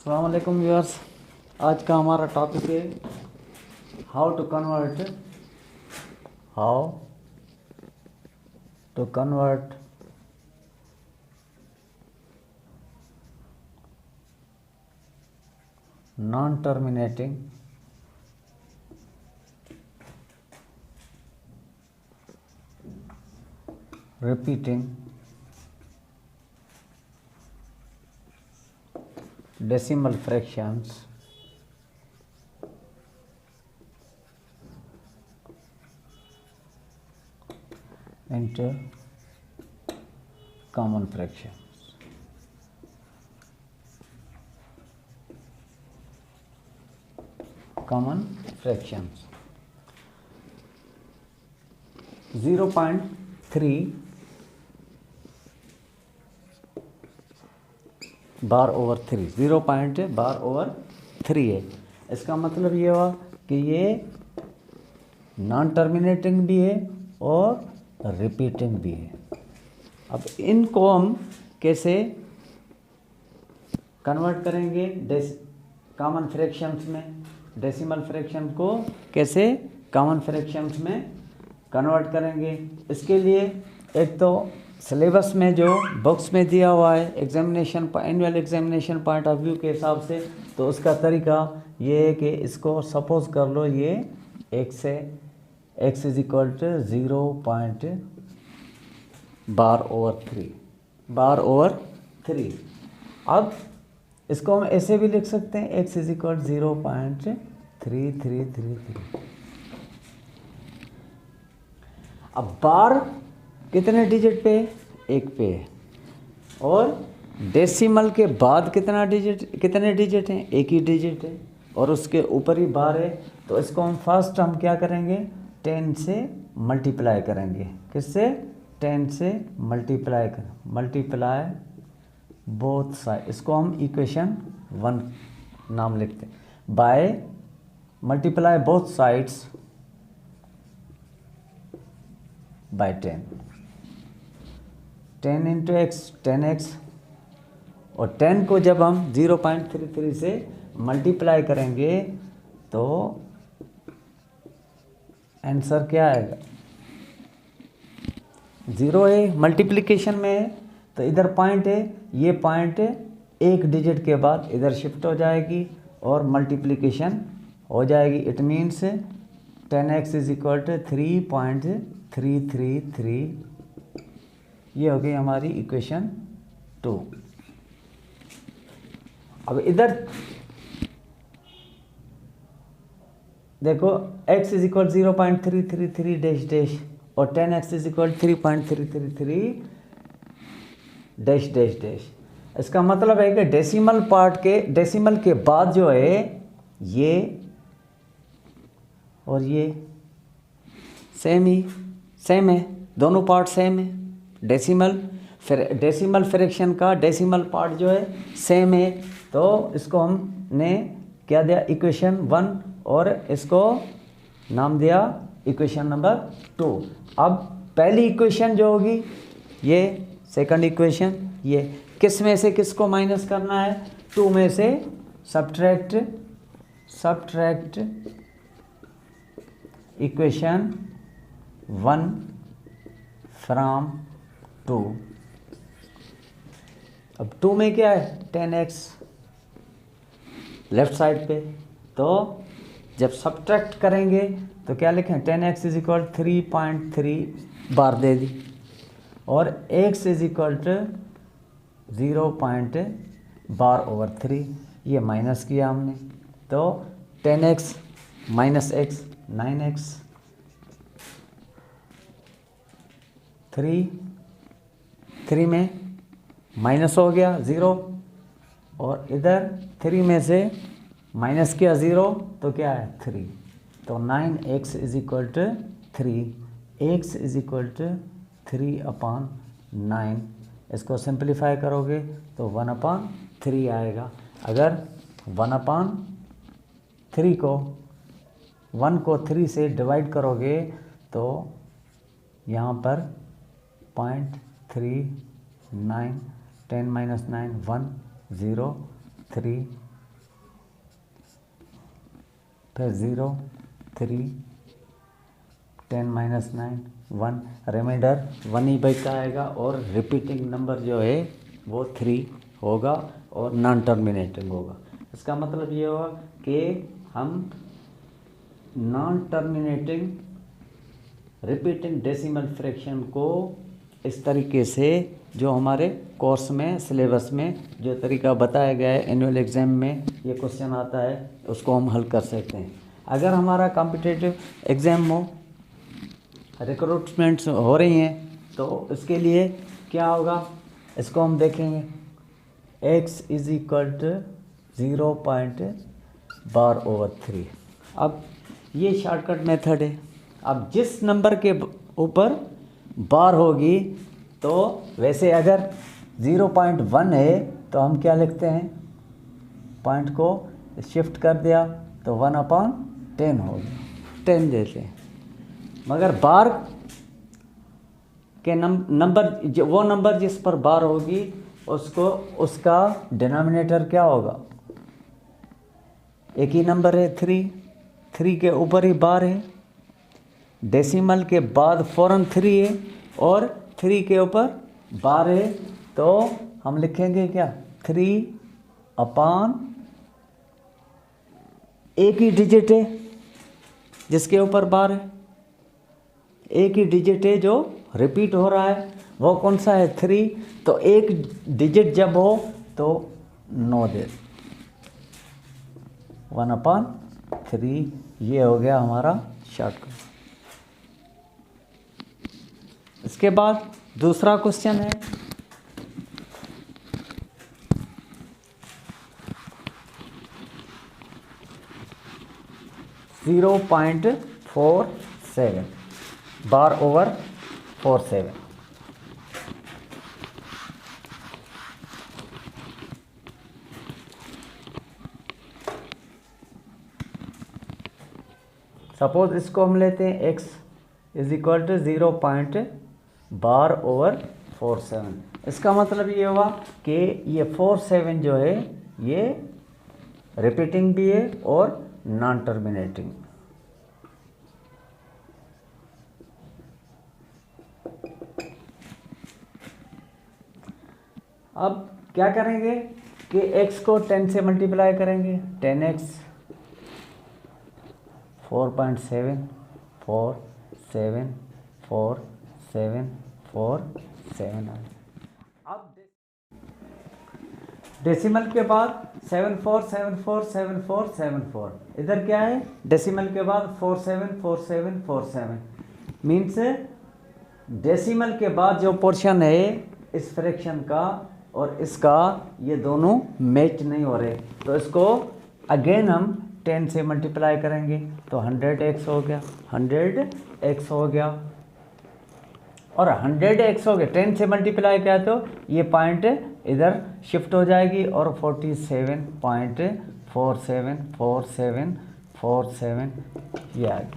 अस्सलाम वालेकुम व्यूअर्स। आज का हमारा टॉपिक है how to convert non terminating repeating decimal fractions into common fractions. Common fractions 0.3 bar over 3, 0.3 है। इसका मतलब ये हुआ कि ये नॉन टर्मिनेटिंग भी है और रिपीटिंग भी है। अब इनको हम कैसे कन्वर्ट करेंगे कॉमन फ्रैक्शंस में, डेसिमल फ्रैक्शन को कैसे कॉमन फ्रैक्शंस में कन्वर्ट करेंगे। इसके लिए एक तो सिलेबस में जो बुक्स में दिया हुआ है annual examination point of view के हिसाब से, तो उसका तरीका ये है कि इसको सपोज कर लो ये x is equal to 0. Bar over 3। अब इसको हम ऐसे भी लिख सकते हैं x इज इक्वल 0.3333। अब बार कितने डिजिट पे? एक पे। और डेसिमल के बाद कितने डिजिट हैं? एक ही डिजिट है और उसके ऊपर ही बार है। तो इसको हम फर्स्ट क्या करेंगे? 10 से मल्टीप्लाई करेंगे। किससे? 10 से मल्टीप्लाई बोथ साइड। इसको हम इक्वेशन 1 नाम लिखते हैं। By multiply both sides by 10 into x 10x। और 10 को जब हम 0.33 से मल्टीप्लाई करेंगे तो आंसर क्या आएगा? 0 है, मल्टीप्लिकेशन में है तो इधर पॉइंट है, ये पॉइंट एक डिजिट के बाद इधर शिफ्ट हो जाएगी और मल्टीप्लिकेशन हो जाएगी। It means 10x is equal to 3.333। ये हो गई हमारी इक्वेशन 2। अब इधर देखो x is equal 0.333 dash dash और 10x is equal 3.333 dash dash dash. इसका मतलब है कि डेसिमल के बाद जो है ये और ये सेम है, दोनों पार्ट सेम है। डेसिमल फ्रैक्शन का डेसिमल पार्ट जो है सेम है, तो इसको हमने क्या दिया? इक्वेशन 1 और इसको नाम दिया इक्वेशन नंबर 2। अब पहली इक्वेशन जो होगी ये, सेकंड इक्वेशन ये, किस में से किसको माइनस करना है? 2 में से सब्ट्रैक्ट इक्वेशन 1 फ्रॉम 2। अब 2 में क्या है? 10x लेफ्ट साइड पे। तो जब सब्ट्रैक्ट करेंगे तो क्या लिखें? 10x इज इक्वल 3.3 बार दे दी और x is equal to 0. Bar over 3। ये माइनस किया हमने तो 10x माइनस x 9x 3 में माइनस हो गया 0 और इधर 3 में से माइनस किया 0 तो क्या है? 3। तो 9x is equal to 3। x is equal to 3/9। इसको सिंप्लीफाई करोगे तो 1/3 आएगा। अगर 1/3 को 1 को 3 से डिवाइड करोगे तो यहाँ पर 0.39 10 - 9 1 0 3 फिर 0, 3, 10 माइनस 9, 1, रिमाइंडर 1 ही बचता आएगा और रिपीटिंग नंबर जो है वो 3 होगा और नॉन टर्मिनेटिंग होगा। इसका मतलब ये होगा कि हम non terminating repeating decimal fraction को इस तरीके से जो हमारे कोर्स में सिलेबस में जो तरीका बताया गया है एनुअल एग्ज़ाम में ये क्वेश्चन आता है उसको हम हल कर सकते हैं। अगर हमारा कॉम्पिटिटिव एग्ज़ाम हो, रिक्रूटमेंट्स हो रही हैं, तो इसके लिए क्या होगा इसको हम देखेंगे। x is equal to 0.12/3। अब ये शॉर्टकट मेथड है। अब जिस नंबर के ऊपर बार होगी तो वैसे अगर 0.1 है तो हम क्या लिखते हैं, पॉइंट को शिफ्ट कर दिया तो 1/10 हो गया, 10 देते हैं। मगर बार के नंबर वो नंबर जिस पर बार होगी उसको उसका डिनोमिनेटर क्या होगा, एक ही नंबर है 3 के ऊपर ही बार है, डेसिमल के बाद फ़ौरन 3 है और 3 के ऊपर बार है, तो हम लिखेंगे क्या 3/, एक ही डिजिट है जिसके ऊपर बार है, एक ही डिजिट है जो रिपीट हो रहा है, वो कौन सा है 3। तो एक डिजिट जब हो तो 9 दे, 1/3। ये हो गया हमारा शॉर्टकट। इसके बाद दूसरा क्वेश्चन है, (0.47 (bar/47)। सपोज इसको हम लेते हैं x इज इक्वल टू 0.12/47। इसका मतलब ये हुआ कि ये 47 जो है ये रिपीटिंग भी है और नॉन टर्मिनेटिंग। अब क्या करेंगे कि x को 10 से मल्टीप्लाई करेंगे, 10x 4.7 4 7 4 7 4 7। अब डेसिमल के बाद 74747474, इधर क्या है डेसिमल के बाद 474747, मीन्स डेसिमल के बाद जो पोर्शन है इस फ्रैक्शन का और इसका ये दोनों मैच नहीं हो रहे, तो इसको अगेन हम 10 से मल्टीप्लाई करेंगे तो 100x हो गया, 100x हो गया और 100x हो गया। 10 से मल्टीप्लाई किया तो ये पॉइंट इधर शिफ्ट हो जाएगी और 47.474747 ये आ गया।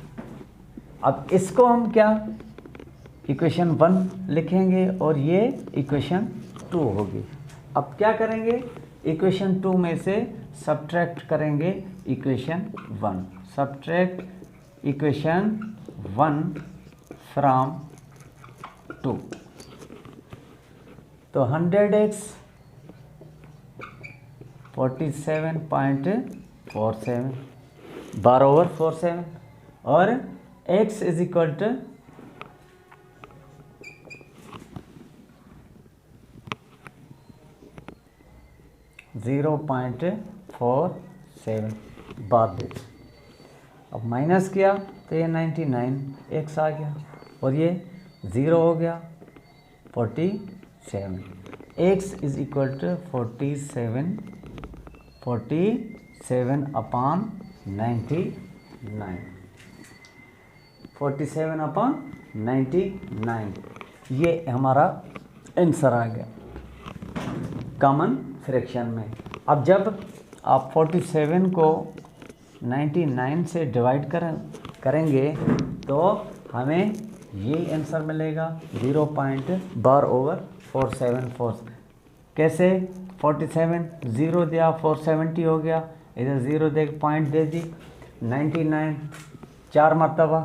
अब इसको हम क्या इक्वेशन 1 लिखेंगे और ये इक्वेशन 2 होगी। अब क्या करेंगे, इक्वेशन 2 में से सब्ट्रैक्ट करेंगे इक्वेशन 1, सब्ट्रैक्ट इक्वेशन 1 फ्रॉम 2। तो 100x 47.47 (bar/47) और x इज इक्वल टू 0.47 बार दे। अब माइनस किया तो ये 99x आ गया और ये 0 हो गया 47। x इज इक्वल टू 47 47/99, 47/99 ये हमारा आंसर आ गया कॉमन फ्रैक्शन में। अब जब आप 47 को 99 से डिवाइड करेंगे तो हमें ये आंसर मिलेगा 0.12/474। कैसे 47 0 दिया 470 हो गया, इधर 0 दे पॉइंट दे दी, 99 4 मरतबा,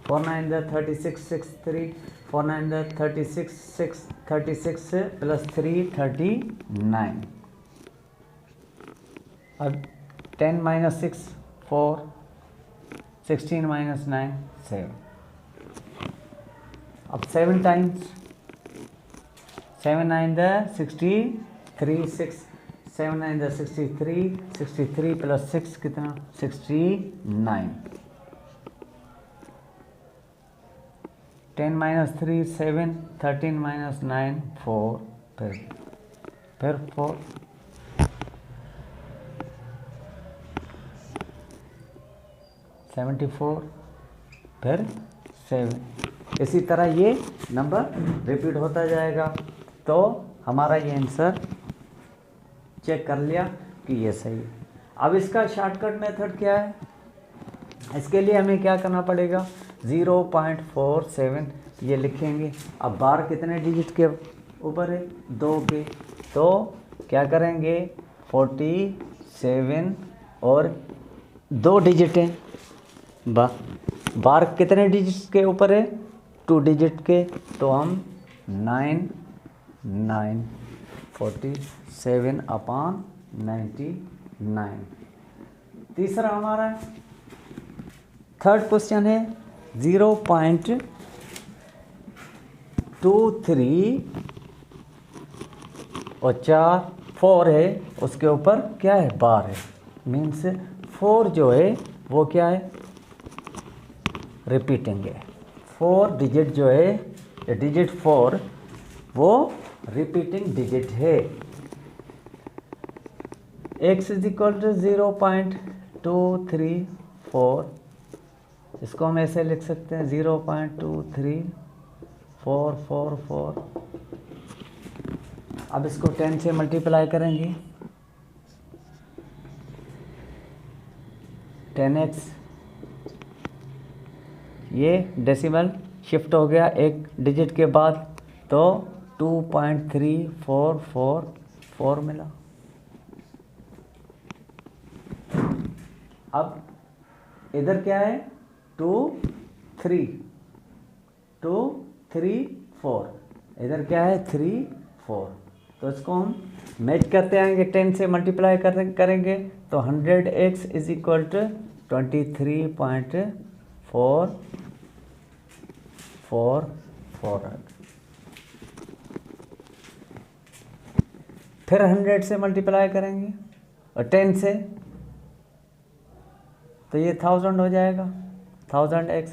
4 9 36 63, 4 9 36 6 36 प्लस 3 39। अब 10 माइनस 6 4, 16 माइनस 9 7। अब 7 टाइम्स 7 9 63 6, 7 9 63, 63 प्लस 6 कितना 69। 10 माइनस 3 7, 13 माइनस 9 4, फिर 4, 74, फिर 7। इसी तरह ये नंबर रिपीट होता जाएगा। तो हमारा ये आंसर चेक कर लिया कि ये सही है। अब इसका शॉर्टकट मेथड क्या है? इसके लिए हमें क्या करना पड़ेगा? 0.47 ये लिखेंगे। अब बार कितने डिजिट के ऊपर है? 2 के। तो क्या करेंगे? 47 और 2 डिजिट हैं। बार कितने डिजिट के ऊपर है? 2 डिजिट के। तो हम 9 47 अपॉन 99। तीसरा हमारा थर्ड क्वेश्चन है 0.23 और 4 है, उसके ऊपर क्या है? बार है। मीन्स 4 जो है वो क्या है? रिपीटिंग है। 4 डिजिट जो है, डिजिट 4 वो रिपीटिंग डिजिट है। x इज इक्वल टू 0.234, इसको हम ऐसे लिख सकते हैं 0.23444। अब इसको 10 से मल्टीप्लाई करेंगे, 10x, ये डेसिमल शिफ्ट हो गया एक डिजिट के बाद, तो 2.3444 मिला। अब इधर क्या है? 2 3 4, इधर क्या है? 3 4। तो इसको हम मैच करते आएंगे, 10 से मल्टीप्लाई करेंगे तो 100x इज इक्वल टू 23.444। फिर 100 से मल्टीप्लाई करेंगे और 10 से, तो ये 1000 हो जाएगा। 1000x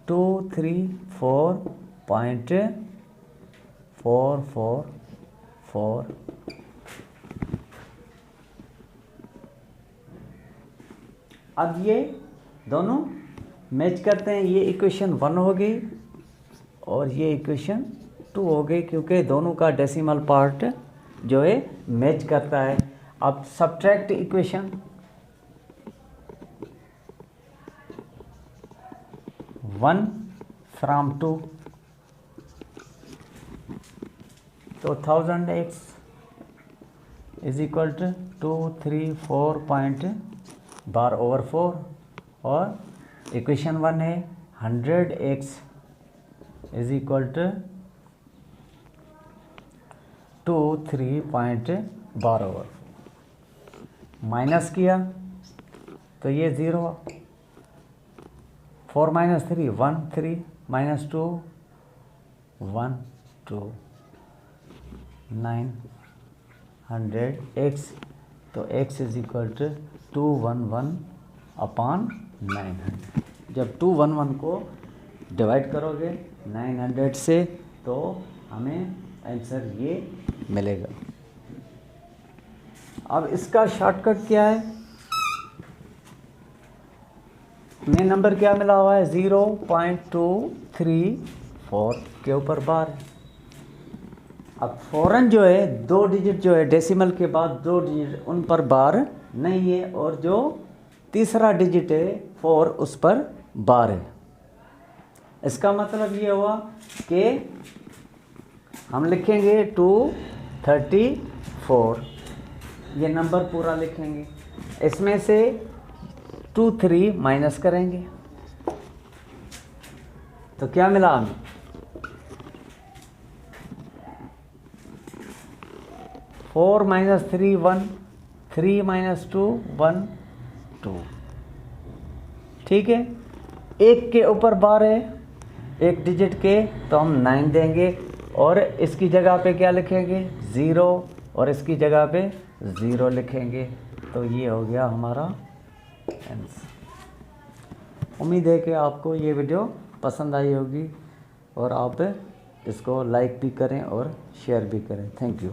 234.444। अब ये दोनों मैच करते हैं। ये इक्वेशन 1 हो गई और ये इक्वेशन 2 हो गई, क्योंकि दोनों का डेसिमल पार्ट जो है मैच करता है। अब सब्ट्रैक्ट इक्वेशन 1 फ्रॉम 2, तो 1000x इज इक्वल टू 234.4 और इक्वेशन 1 है 100x is equal to 23.4। Minus किया तो ये 0, 4 माइनस 3 1 3 माइनस 2 1 2 900x, तो x is equal to 211 upon 900। जब 211 को डिवाइड करोगे 900 से तो हमें आंसर ये मिलेगा। अब इसका शॉर्टकट क्या है? हमें नंबर क्या मिला हुआ है? 0.234 के ऊपर बार है। अब फौरन जो है 2 डिजिट जो है डेसिमल के बाद 2 डिजिट उन पर बार नहीं है, और जो तीसरा डिजिट है 4 उस पर बार है। इसका मतलब ये हुआ कि हम लिखेंगे 234 ये नंबर पूरा लिखेंगे, इसमें से 2 3 माइनस करेंगे तो क्या मिला हमें, 4 - 3 1, 3 - 2 1 2। ठीक है, एक के ऊपर बार है, एक डिजिट के, तो हम 9 देंगे और इसकी जगह पे क्या लिखेंगे 0 और इसकी जगह पे 0 लिखेंगे। तो ये हो गया हमारा आंसर। उम्मीद है कि आपको ये वीडियो पसंद आई होगी और आप इसको लाइक भी करें और शेयर भी करें। Thank you.